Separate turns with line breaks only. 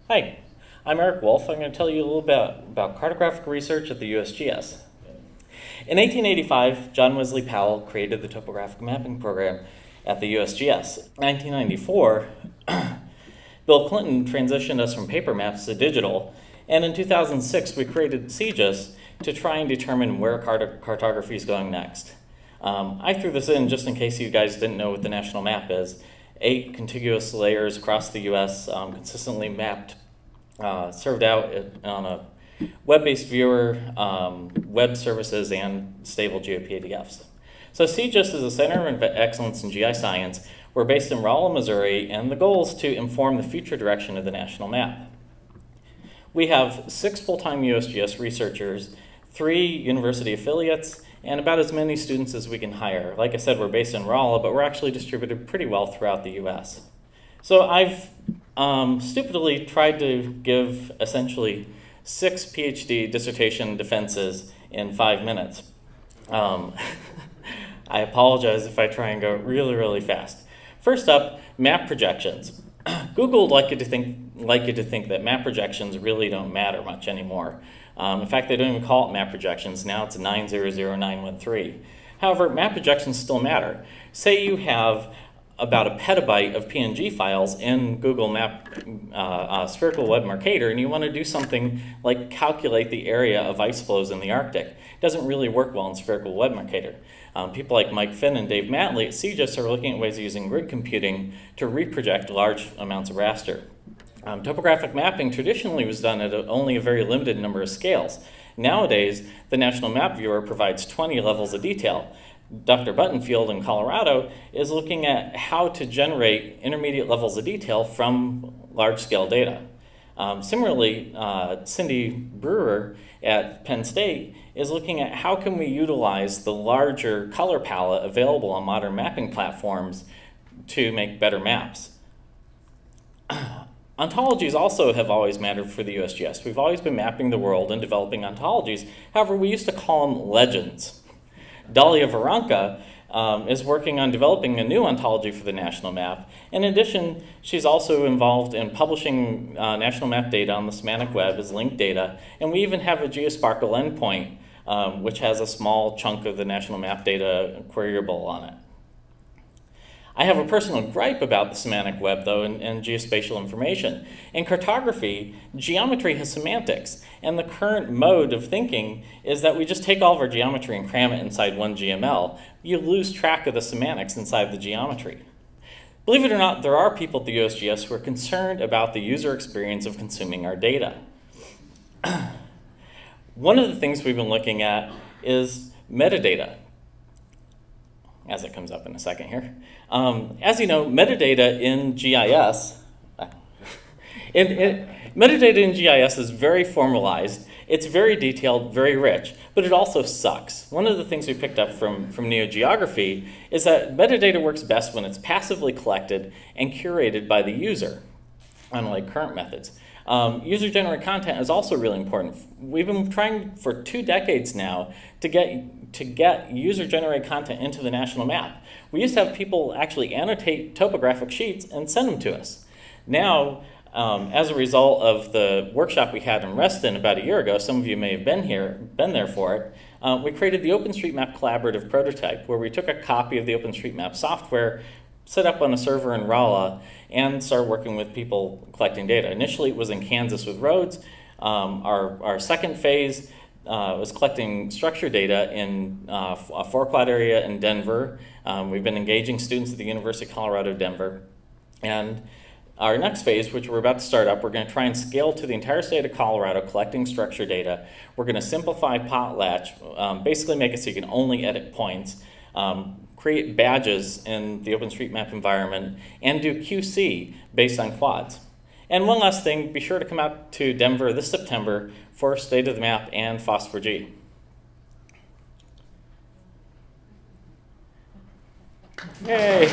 Hi, I'm Eric Wolf. I'm going to tell you a little bit about cartographic research at the USGS. In 1885, John Wesley Powell created the topographic mapping program at the USGS. In 1994, Bill Clinton transitioned us from paper maps to digital, and in 2006 we created CEGIS to try and determine where cartography is going next. I threw this in just in case you guys didn't know what the national map is. 8 contiguous layers across the U.S., consistently mapped, served out on a web-based viewer, web services, and stable GeoPDFs. So CEGIS is a center of excellence in GI science. We're based in Rolla, Missouri, and the goal is to inform the future direction of the national map. We have 6 full-time USGS researchers, 3 university affiliates, and about as many students as we can hire. Like I said, we're based in Rolla, but we're actually distributed pretty well throughout the US. So I've stupidly tried to give essentially 6 PhD dissertation defenses in 5 minutes. I apologize if I try and go really, really fast. First up, map projections. Google would like you to think that map projections really don't matter much anymore. In fact, they don't even call it map projections. Now it's 900913. However, map projections still matter. Say you have about a petabyte of PNG files in Google Map Spherical Web Mercator, and you want to do something like calculate the area of ice flows in the Arctic. It doesn't really work well in Spherical Web Mercator. People like Mike Finn and Dave Matley at CEGIS are looking at ways of using grid computing to reproject large amounts of raster. Topographic mapping traditionally was done at only a very limited number of scales. Nowadays, the National Map Viewer provides 20 levels of detail. Dr. Buttonfield in Colorado is looking at how to generate intermediate levels of detail from large-scale data. Similarly, Cindy Brewer at Penn State is looking at how can we utilize the larger color palette available on modern mapping platforms to make better maps. Ontologies also have always mattered for the USGS. We've always been mapping the world and developing ontologies. However, we used to call them legends. Dalia Varanka is working on developing a new ontology for the national map. In addition, she's also involved in publishing national map data on the semantic web as linked data, and we even have a Geosparkle endpoint, which has a small chunk of the national map data queryable on it. I have a personal gripe about the semantic web, though, and geospatial information. In cartography, geometry has semantics, and the current mode of thinking is that we just take all of our geometry and cram it inside one GML. You lose track of the semantics inside the geometry. Believe it or not, there are people at the USGS who are concerned about the user experience of consuming our data. One of the things we've been looking at is metadata, as it comes up in a second here. As you know, metadata in GIS, metadata in GIS is very formalized. It's very detailed, very rich, but it also sucks. One of the things we picked up from NeoGeography is that metadata works best when it's passively collected and curated by the user, unlike current methods. User-generated content is also really important. We've been trying for 2 decades now to get user-generated content into the national map. We used to have people actually annotate topographic sheets and send them to us. Now, as a result of the workshop we had in Reston about a year ago, some of you may have been there for it, we created the OpenStreetMap Collaborative Prototype, where we took a copy of the OpenStreetMap software, set up on a server in Rolla, and started working with people collecting data. Initially, it was in Kansas with roads. Our second phase was collecting structure data in a 4-quad area in Denver. We've been engaging students at the University of Colorado, Denver. And our next phase, which we're about to start up, we're going to try and scale to the entire state of Colorado, collecting structure data. We're going to simplify potlatch, basically make it so you can only edit points, create badges in the OpenStreetMap environment, and do QC based on quads. And one last thing, be sure to come out to Denver this September for State of the Map and FOSS4G. Yay!